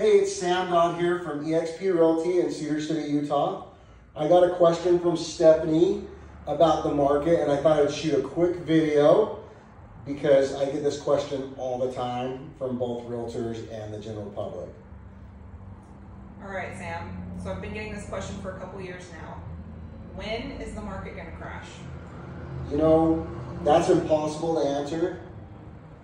Hey, it's Sam Dodd here from eXp Realty in Cedar City, Utah. I got a question from Stephanie about the market, and I thought I'd shoot a quick video because I get this question all the time from both realtors and the general public. All right, Sam. So I've been getting this question for a couple years now. When is the market going to crash? You know, that's impossible to answer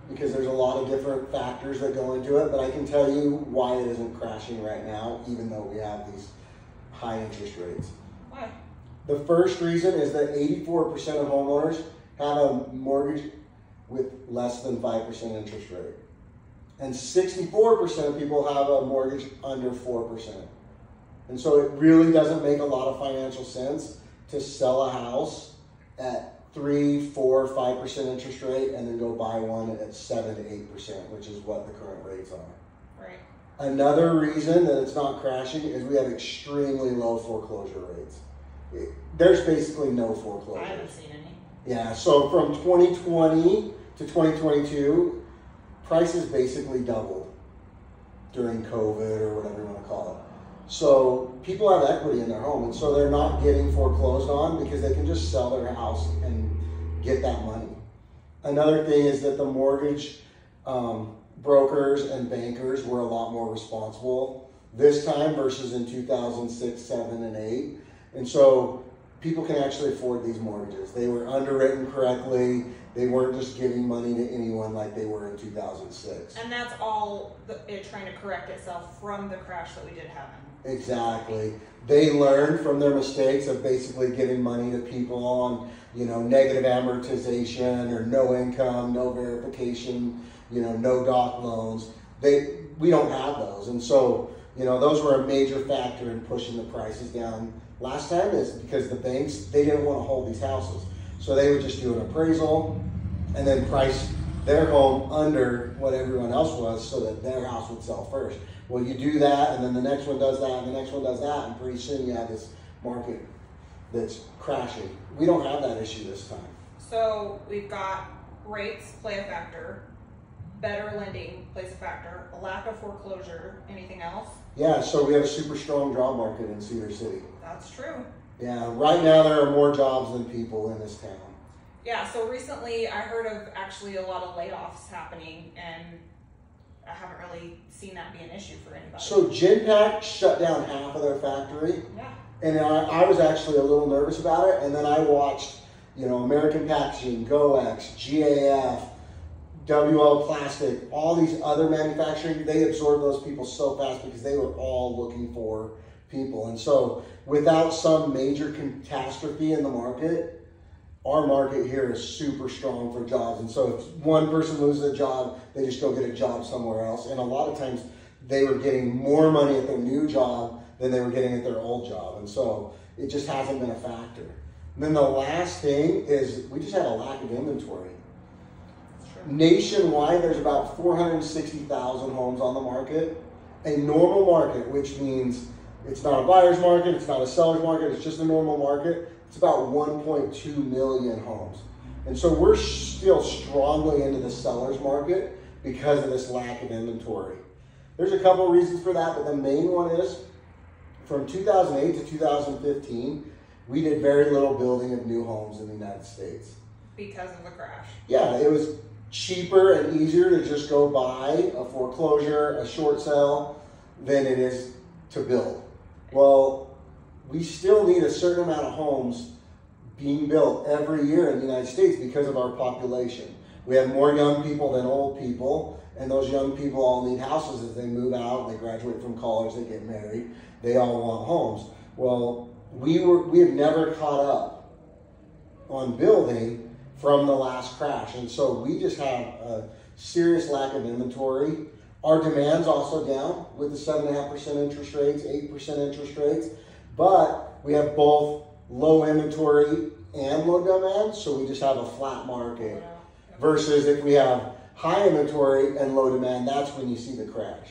because there's a lot of different factors that go into it, but I can tell you why it isn't crashing right now, even though we have these high interest rates. Why? The first reason is that 84% of homeowners have a mortgage with less than 5% interest rate. And 64% of people have a mortgage under 4%. And so it really doesn't make a lot of financial sense to sell a house at 3, 4, 5% interest rate and then go buy one at 7 to 8%, which is what the current rates are. Right. Another reason that it's not crashing is we have extremely low foreclosure rates. There's basically no foreclosures. I haven't seen any. Yeah, so from 2020 to 2022, prices basically doubled during COVID or whatever you want to call it. So people have equity in their home, and so they're not getting foreclosed on because they can just sell their house and get that money. Another thing is that the mortgage brokers and bankers were a lot more responsible this time versus in 2006, 7, and 8. And so people can actually afford these mortgages. They were underwritten correctly. They weren't just giving money to anyone like they were in 2006. And that's all it trying to correct itself from the crash that we did have. Exactly. They learned from their mistakes of basically giving money to people on, negative amortization or no income, no verification, no doc loans. We don't have those. And so, those were a major factor in pushing the prices down. Last time is because the banks, they didn't want to hold these houses. So they would just do an appraisal and then price their home under what everyone else was so that their house would sell first. Well, you do that, and then the next one does that, and the next one does that, and pretty soon you have this market that's crashing. We don't have that issue this time. So we've got rates play a factor, better lending plays a factor, a lack of foreclosure, anything else? Yeah, so we have a super strong job market in Cedar City. That's true. Yeah, right now there are more jobs than people in this town. Yeah, so recently I heard of actually a lot of layoffs happening, and I haven't really seen that be an issue for anybody. So Genpact shut down half of their factory. Yeah. And I was actually a little nervous about it. And then I watched, American Packaging, GoEx, GAF, WL Plastic, all these other manufacturing, they absorbed those people so fast because they were all looking for people. And so without some major catastrophe in the market, our market here is super strong for jobs. And so if one person loses a job, they just go get a job somewhere else. And a lot of times they were getting more money at their new job than they were getting at their old job. And so it just hasn't been a factor. And then the last thing is we just had a lack of inventory. Nationwide, there's about 460,000 homes on the market. A normal market, which means it's not a buyer's market, it's not a seller's market, it's just a normal market. It's about 1.2 million homes. And so we're still strongly into the seller's market because of this lack of inventory. There's a couple of reasons for that, but the main one is from 2008 to 2015, we did very little building of new homes in the United States. Because of the crash. Yeah, it was cheaper and easier to just go buy a foreclosure, a short sale, than it is to build. Well, we still need a certain amount of homes being built every year in the United States because of our population. We have more young people than old people, and those young people all need houses as they move out, they graduate from college, they get married, they all want homes. Well, we have never caught up on building from the last crash, and so we just have a serious lack of inventory. Our demand's also down with the 7.5% interest rates, 8% interest rates. But we have both low inventory and low demand, so we just have a flat market. Versus if we have high inventory and low demand, that's when you see the crash.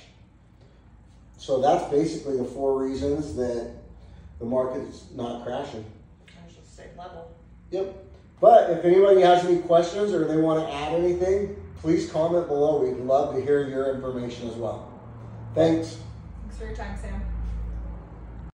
So that's basically the 4 reasons that the market is not crashing. It's just the same level. Yep. But if anybody has any questions or they want to add anything, please comment below. We'd love to hear your information as well. Thanks. Thanks for your time, Sam.